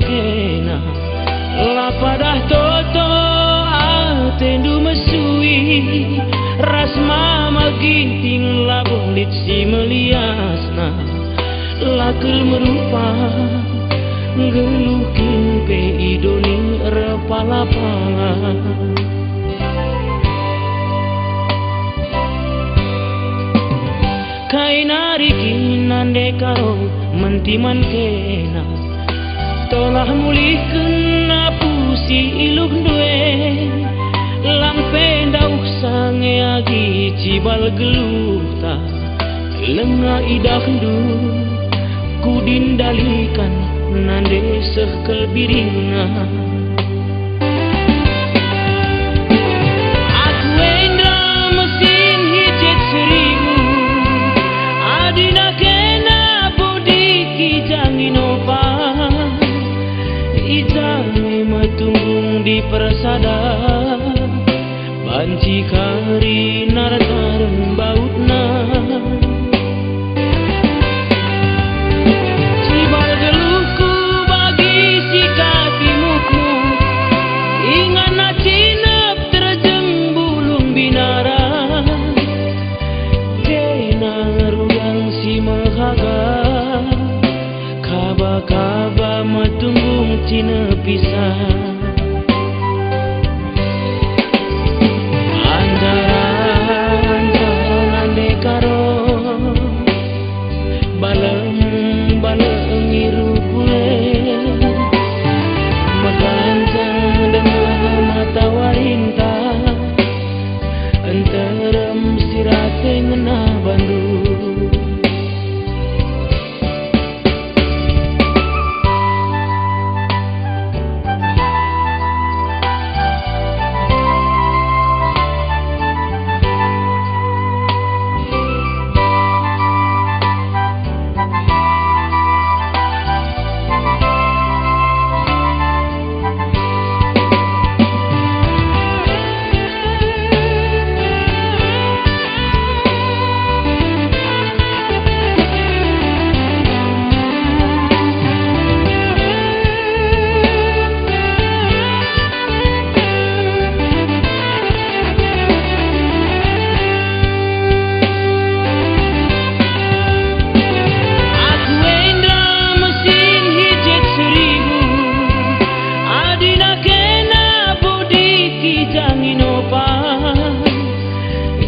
kena lapadah toto atendu mesui ras mama ginting labolit si meliasna lakul merupa geluh kimpe idoning repalapangan kainari kinande karo mentiman kena tolah mulihkeun pusi iluk due lampe dauh sange agi cibal geluh ta lenga idah du kudindalikan nande sehkel biringa aku endra mesin hijet seribu adina kena bodi kijangin opa ijame matunggung di persada banci kari nartareng bautna cibal geluhku bagi sikapimukmu ingana cinep terjeng bulung binara kena ruang si mahaga kaba-kaba matunggung cina pisah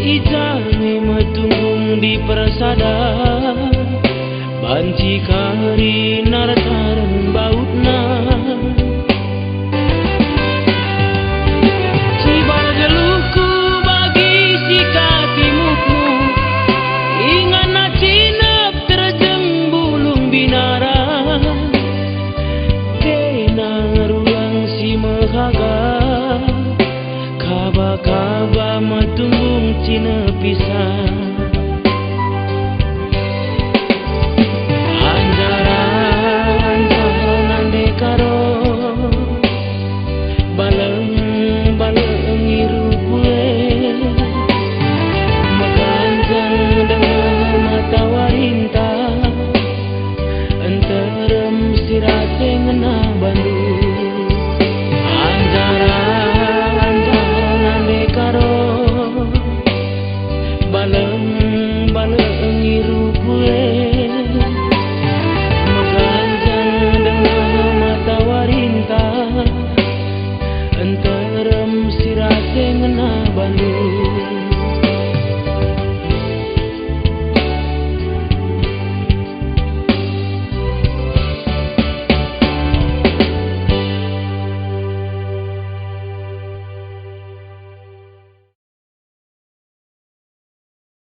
ijame matunggung di persada banci kari nartareng bautna cibal geluhku bagi sikapimukmu ingana cinep terjeng bulung binara kena ruang si mahaga kaba-kaba matunggung cina pisah